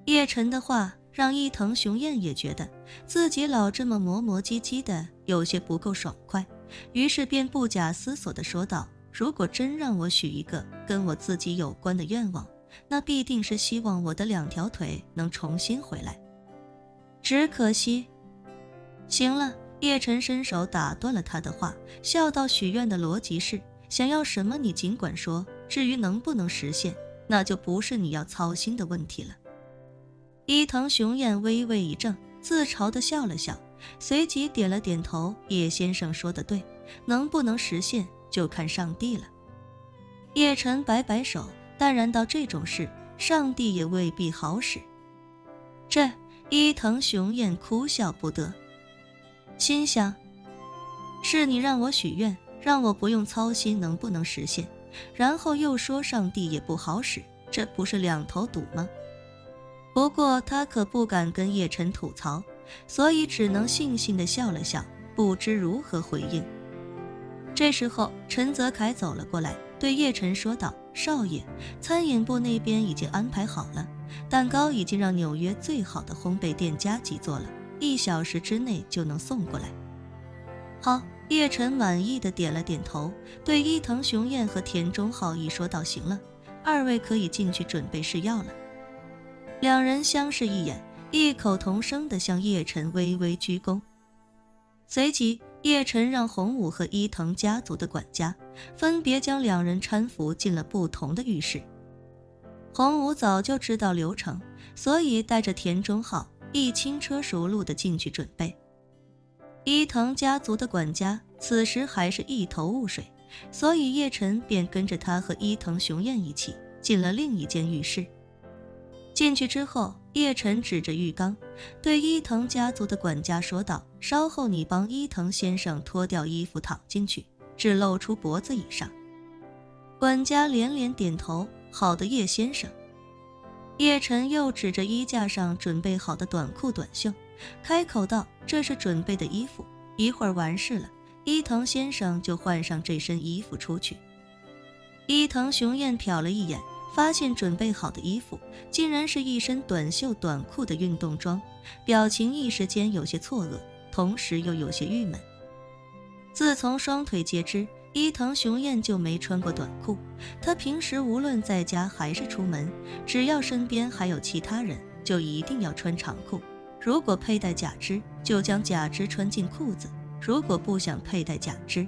叶晨的话让伊藤雄彦也觉得自己老这么磨磨唧唧的，有些不够爽快，于是便不假思索地说道：如果真让我许一个跟我自己有关的愿望，那必定是希望我的2条腿能重新回来。只可惜……行了，叶晨伸手打断了他的话，笑道：许愿的逻辑是，想要什么你尽管说，至于能不能实现，那就不是你要操心的问题了。伊藤雄彦微微一怔，自嘲地笑了笑，随即点了点头：叶先生说得对，能不能实现就看上帝了。叶晨摆摆手，淡然道：这种事上帝也未必好使。这伊藤雄彦哭笑不得，心想：是你让我许愿，让我不用操心能不能实现，然后又说上帝也不好使，这不是两头堵吗？不过他可不敢跟叶晨吐槽，所以只能悻悻地笑了笑，不知如何回应。这时候陈泽楷走了过来，对叶晨说道：少爷，餐饮部那边已经安排好了，蛋糕已经让纽约最好的烘焙店加急做了，1小时之内就能送过来。好，叶晨满意的点了点头，对伊藤雄彦和田中浩一说道：行了，2位可以进去准备试药了。2人相视一眼，异口同声地向叶晨微微鞠躬。随即叶晨让洪武和伊藤家族的管家分别将2人搀扶进了不同的浴室。洪武早就知道流程，所以带着田中浩一轻车熟路地进去准备。伊藤家族的管家此时还是一头雾水，所以叶晨便跟着他和伊藤雄彦一起进了另一间浴室。进去之后，叶晨指着浴缸对伊藤家族的管家说道：稍后你帮伊藤先生脱掉衣服躺进去，只露出脖子以上。管家连连点头：好的，叶先生。叶晨又指着衣架上准备好的短裤短袖，开口道：这是准备的衣服，一会儿完事了，伊藤先生就换上这身衣服出去。伊藤雄彦瞟了一眼，发现准备好的衣服竟然是一身短袖短裤的运动装，表情一时间有些错愕，同时又有些郁闷。自从双腿截肢，伊藤雄彦就没穿过短裤，他平时无论在家还是出门，只要身边还有其他人，就一定要穿长裤，如果佩戴假肢，就将假肢穿进裤子，如果不想佩戴假肢，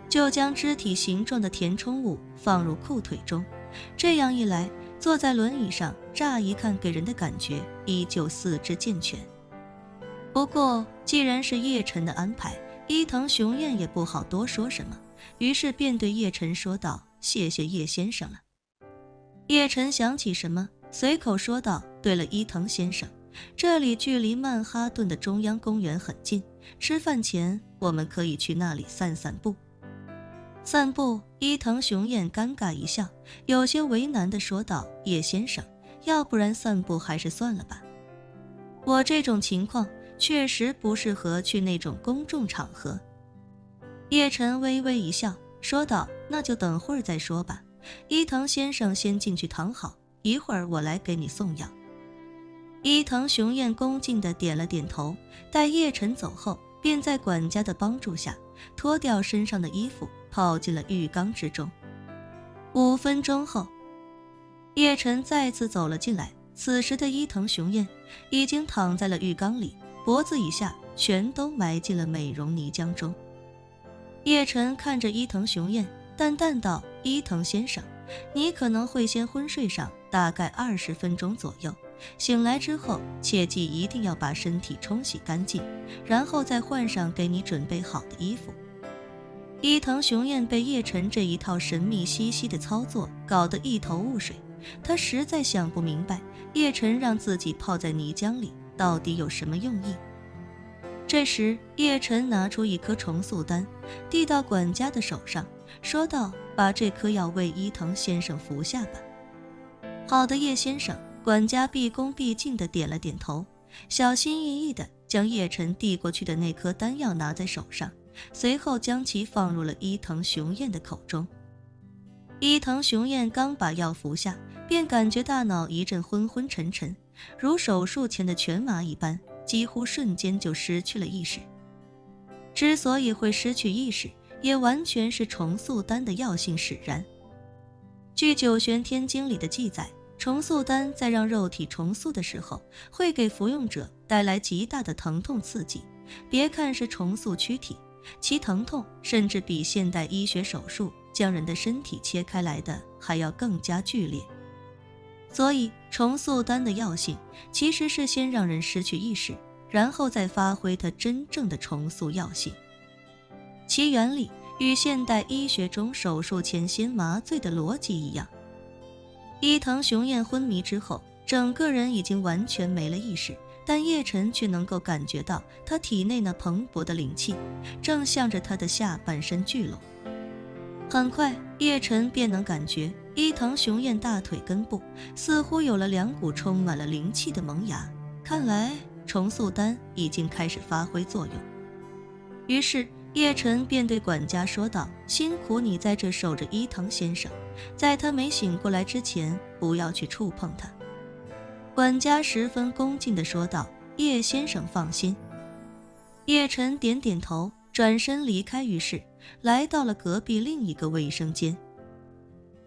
就将肢体形状的填充物放入裤腿中。这样一来，坐在轮椅上，乍一看给人的感觉依旧四肢健全。不过既然是叶晨的安排，伊藤雄彦也不好多说什么，于是便对叶晨说道：谢谢叶先生了。叶晨想起什么，随口说道：对了，伊藤先生，这里距离曼哈顿的中央公园很近，吃饭前我们可以去那里散散步。散步？伊藤雄彦尴尬一笑，有些为难地说道：叶先生，要不然散步还是算了吧，我这种情况确实不适合去那种公众场合。叶晨微微一笑，说道：那就等会儿再说吧，伊藤先生先进去躺好，一会儿我来给你送药。伊藤雄彦恭敬地点了点头，待叶晨走后，便在管家的帮助下脱掉身上的衣服，泡进了浴缸之中。5分钟后，叶晨再次走了进来，此时的伊藤雄彦已经躺在了浴缸里，脖子以下全都埋进了美容泥浆中。叶晨看着伊藤雄彦，淡淡道：伊藤先生，你可能会先昏睡上大概20分钟左右，醒来之后切记一定要把身体冲洗干净，然后再换上给你准备好的衣服。伊藤雄彦被叶晨这一套神秘兮兮的操作搞得一头雾水，他实在想不明白叶晨让自己泡在泥浆里到底有什么用意。这时叶晨拿出一颗重塑丹，递到管家的手上，说道：把这颗药为伊藤先生服下吧。好的，叶先生。管家毕恭毕敬地点了点头，小心翼翼地将叶晨递过去的那颗丹药拿在手上，随后将其放入了伊藤雄彦的口中。伊藤雄彦刚把药服下，便感觉大脑一阵昏昏沉沉，如手术前的全麻一般，几乎瞬间就失去了意识。之所以会失去意识，也完全是重塑丹的药性使然。据《九玄天经》里的记载，重塑丹在让肉体重塑的时候，会给服用者带来极大的疼痛刺激。别看是重塑躯体，其疼痛甚至比现代医学手术将人的身体切开来的还要更加剧烈。所以重塑丹的药性其实是先让人失去意识，然后再发挥它真正的重塑药性。其原理与现代医学中手术前先麻醉的逻辑一样。伊藤雄彦昏迷之后，整个人已经完全没了意识，但叶晨却能够感觉到他体内那蓬勃的灵气正向着他的下半身聚拢。很快，叶晨便能感觉伊藤雄彦大腿根部似乎有了2股充满了灵气的萌芽，看来重塑丹已经开始发挥作用。于是叶晨便对管家说道：“辛苦你在这守着伊藤先生，在他没醒过来之前，不要去触碰他。”管家十分恭敬地说道：“叶先生放心。”叶晨点点头，转身离开浴室，来到了隔壁另一个卫生间。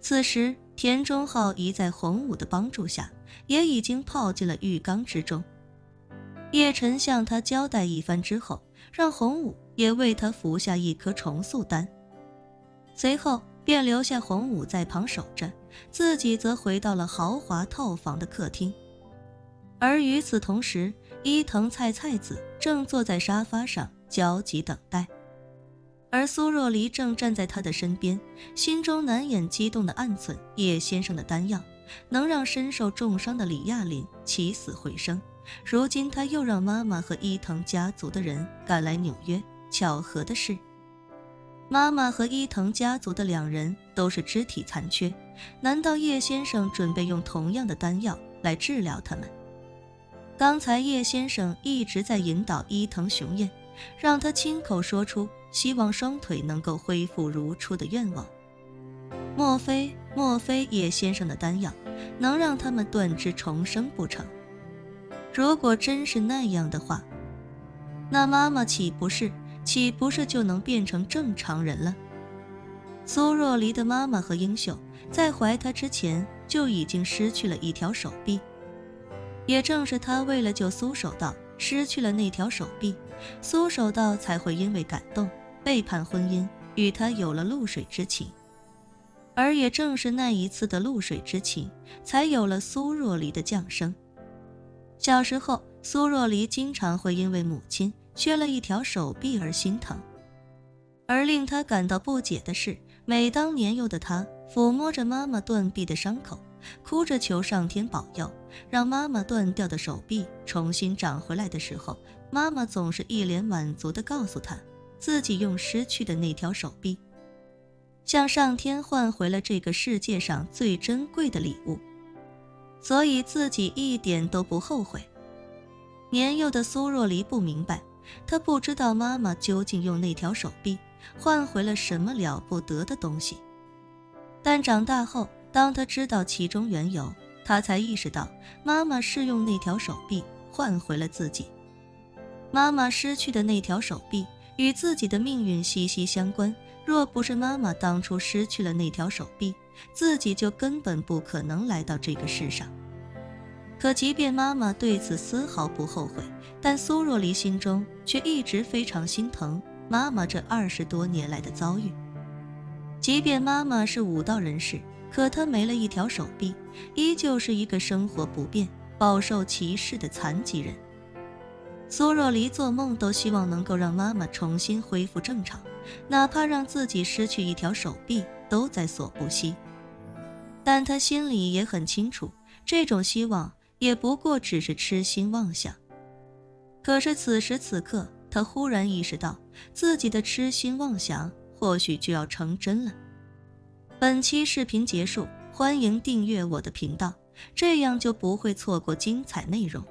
此时田中浩已在洪武的帮助下，也已经泡进了浴缸之中。叶晨向他交代一番之后，让洪武也为他服下一颗重塑丹，随后便留下洪武在旁守着，自己则回到了豪华套房的客厅。而与此同时，伊藤菜子正坐在沙发上焦急等待，而苏若离正站在他的身边，心中难掩激动的暗忖叶先生的丹药能让身受重伤的李亚林起死回生，如今他又让妈妈和伊藤家族的人赶来纽约，巧合的是，妈妈和伊藤家族的2人都是肢体残缺，难道叶先生准备用同样的丹药来治疗他们？刚才叶先生一直在引导伊藤雄彦，让他亲口说出希望双腿能够恢复如初的愿望。莫非叶先生的丹药能让他们断肢重生不成？如果真是那样的话，那妈妈岂不是就能变成正常人了？苏若离的妈妈和英秀在怀她之前就已经失去了一条手臂，也正是她为了救苏守道失去了那条手臂，苏守道才会因为感动背叛婚姻，与她有了露水之情。而也正是那一次的露水之情，才有了苏若离的降生。小时候，苏若离经常会因为母亲缺了一条手臂而心疼，而令她感到不解的是，每当年幼的她抚摸着妈妈断臂的伤口，哭着求上天保佑，让妈妈断掉的手臂重新长回来的时候，妈妈总是一脸满足地告诉她，自己用失去的那条手臂，向上天换回了这个世界上最珍贵的礼物，所以自己一点都不后悔。年幼的苏若离不明白，她不知道妈妈究竟用那条手臂换回了什么了不得的东西。但长大后，当她知道其中缘由，她才意识到妈妈是用那条手臂换回了自己。妈妈失去的那条手臂与自己的命运息息相关，若不是妈妈当初失去了那条手臂，自己就根本不可能来到这个世上。可即便妈妈对此丝毫不后悔，但苏若离心中却一直非常心疼妈妈这20多年来的遭遇。即便妈妈是武道人士，可她没了一条手臂，依旧是一个生活不便、饱受歧视的残疾人。苏若离做梦都希望能够让妈妈重新恢复正常，哪怕让自己失去一条手臂都在所不惜。但她心里也很清楚，这种希望也不过只是痴心妄想。可是此时此刻，她忽然意识到，自己的痴心妄想或许就要成真了。本期视频结束，欢迎订阅我的频道，这样就不会错过精彩内容。